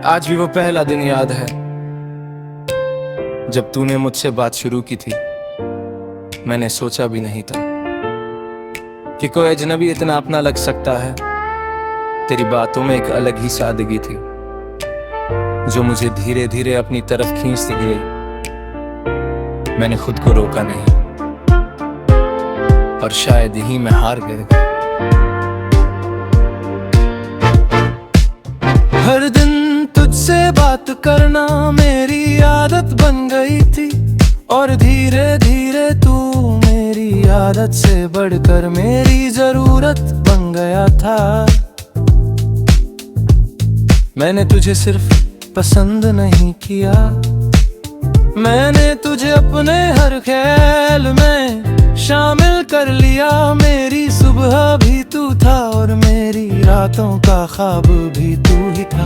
आज भी वो पहला दिन याद है जब तूने मुझसे बात शुरू की थी। मैंने सोचा भी नहीं था कि कोई अजनबी इतना अपना लग सकता है। तेरी बातों में एक अलग ही सादगी थी जो मुझे धीरे धीरे अपनी तरफ खींचती गई। मैंने खुद को रोका नहीं और शायद ही मैं हार गया। हर दिन तुझसे बात करना मेरी आदत बन गई थी और धीरे धीरे तू मेरी आदत से बढ़कर मेरी जरूरत बन गया था। मैंने तुझे सिर्फ पसंद नहीं किया, मैंने तुझे अपने हर ख्याल में शामिल कर लिया। मेरी सुबह भी तू था और मेरी रातों का ख्वाब भी तू ही था।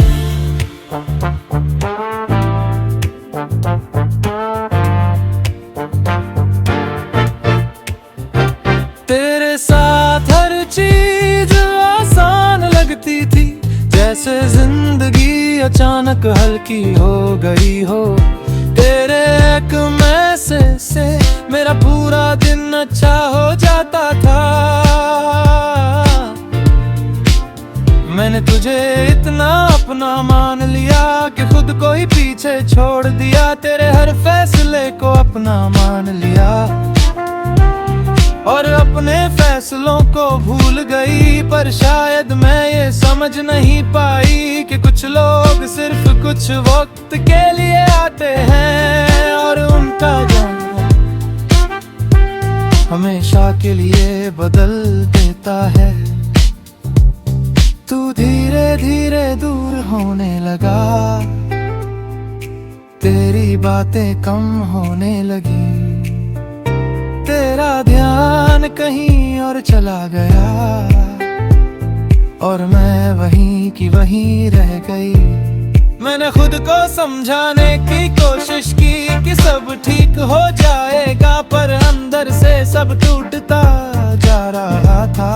तेरे साथ हर चीज आसान लगती थी, जैसे जिंदगी अचानक हल्की हो गई हो। तेरे एक मैसेज से मेरा पूरा दिन अच्छा हो जाता था। मैंने तुझे इतना अपना मान लिया कि खुद को ही पीछे छोड़ दिया। तेरे हर फैसले को अपना मान लिया और अपने फैसलों को भूल गई। पर शायद मैं ये समझ नहीं पाई कि कुछ लोग सिर्फ कुछ वक्त के लिए आते हैं और उनका जाना हमेशा के लिए बदल देता है। तू धीरे धीरे दूर होने लगा, तेरी बातें कम होने लगी, तेरा ध्यान कहीं और चला गया और मैं वहीं की वहीं रह गई। मैंने खुद को समझाने की कोशिश की कि सब ठीक हो जाएगा, पर अंदर से सब टूटता जा रहा था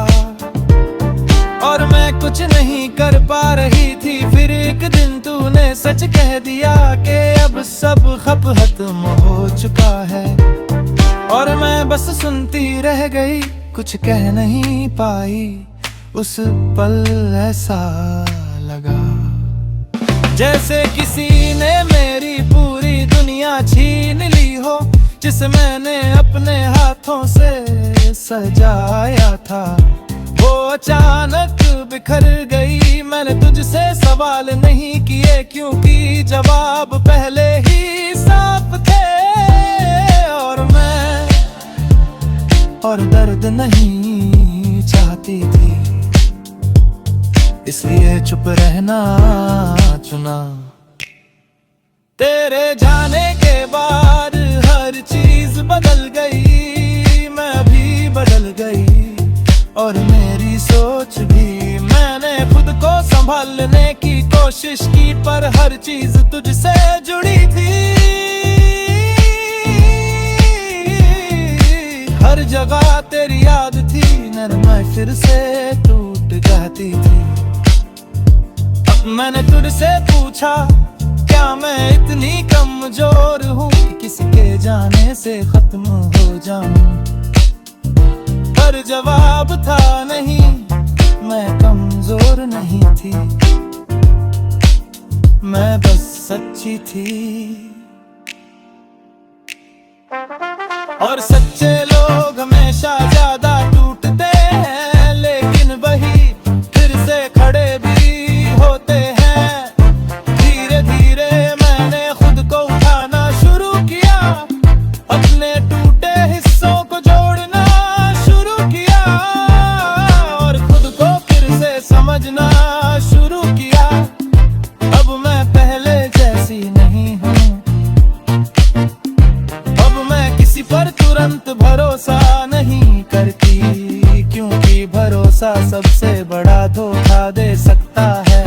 और मैं कुछ नहीं कर पा रही थी। फिर एक दिन तूने सच कह दिया कि अब सब खत्म हो चुका है और मैं बस सुनती रह गई, कुछ कह नहीं पाई। उस पल ऐसा लगा जैसे किसी ने मेरी पूरी दुनिया छीन ली हो, जिसे मैंने अपने हाथों से सजाया था। वो अचानक बिखर गई। मैंने तुझसे सवाल नहीं किए क्योंकि जवाब पहले ही साफ थे और दर्द नहीं चाहती थी, इसलिए चुप रहना चुना। तेरे जाने के बाद हर चीज बदल गई, मैं भी बदल गई और मेरी सोच भी। मैंने खुद को संभालने की कोशिश की पर हर चीज तुझसे जुड़ी थी। हर जगह तेरी याद थी, नरमाई फिर से टूट जाती थी। अब मैंने तुझसे पूछा क्या मैं इतनी कमजोर हूँ कि किसी के जाने से खत्म हो जाऊं, पर जवाब था नहीं, मैं कमजोर नहीं थी, मैं बस सच्ची थी। और सच्चे लोग हमेशा ज्यादा टूटते हैं, लेकिन वही फिर से खड़े भी होते हैं। धीरे धीरे मैंने खुद को उठाना शुरू किया, अपने टूटे हिस्सों को जोड़ना शुरू किया और खुद को फिर से समझना शुरू किया। अब मैं पहले जैसी नहीं हूँ, पर तुरंत भरोसा नहीं करती, क्योंकि भरोसा सबसे बड़ा धोखा दे सकता है।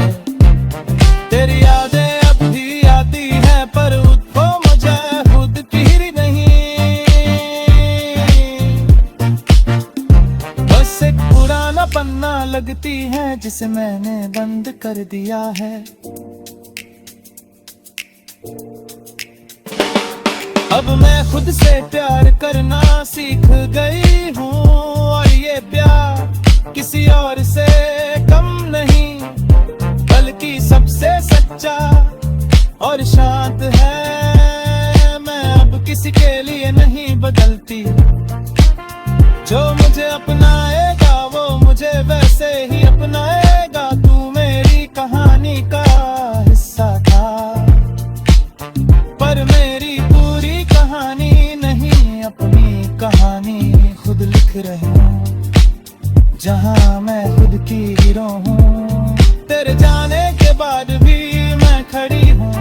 तेरी यादें अब भी आती हैं पर वो मुझे खुद की नहीं, बस एक पुराना पन्ना लगती है जिसे मैंने बंद कर दिया है। अब मैं खुद से प्यार करना सीख गई हूँ, और ये प्यार किसी और से कम नहीं, बल्कि सबसे सच्चा और शांत है। मैं अब किसी के लिए नहीं बदलती, जो मुझे अपनाएगा वो मुझे वैसे ही अपनाएगा। तू मेरी कहानी का हिस्सा था, पर मेरी पूरी कहानी नहीं, अपनी कहानी खुद लिख रही हूँ, जहाँ मैं खुद की हीरो हूँ। तेरे जाने के बाद भी मैं खड़ी हूँ,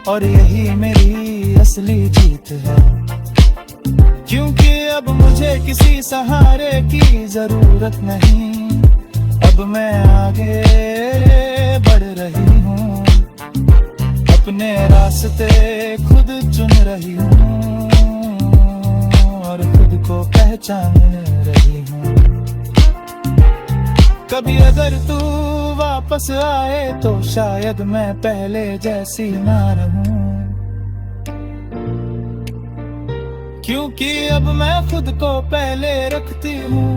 और यही मेरी असली जीत है, क्योंकि अब मुझे किसी सहारे की जरूरत नहीं। अब मैं आगे बढ़ रही हूँ, अपने रास्ते खुद चुन रही हूँ, और खुद को पहचान रही हूँ। कभी अगर तू वापस आए तो शायद मैं पहले जैसी ना रहूं, क्योंकि अब मैं खुद को पहले रखती हूँ।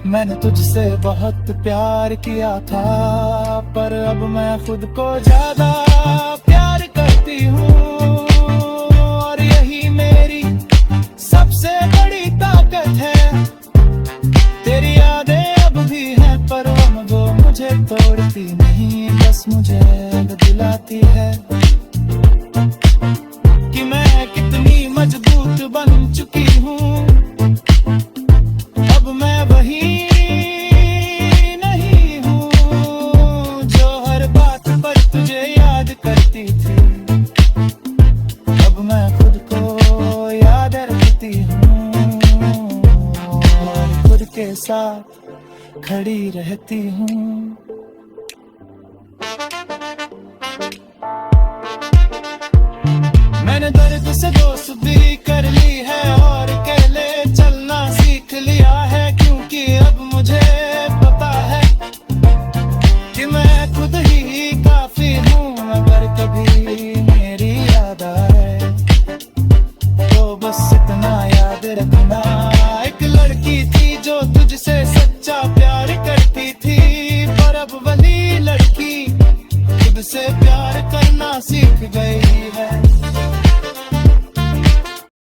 मैंने तुझसे बहुत प्यार किया था, पर अब मैं खुद को ज्यादा प्यार करती हूँ, और यही मेरी सबसे बड़ी ताकत है। तेरी यादें अब भी हैं, पर वो मुझे तोड़ती नहीं, बस मुझे दिलाती है कि मैं कितनी मजबूत बन चुकी हूँ। अब मैं वही नहीं हूँ जो हर बात पर तुझे याद करती थी। अब मैं खुद को याद रखती हूँ, और खुद के साथ खड़ी रहती हूँ।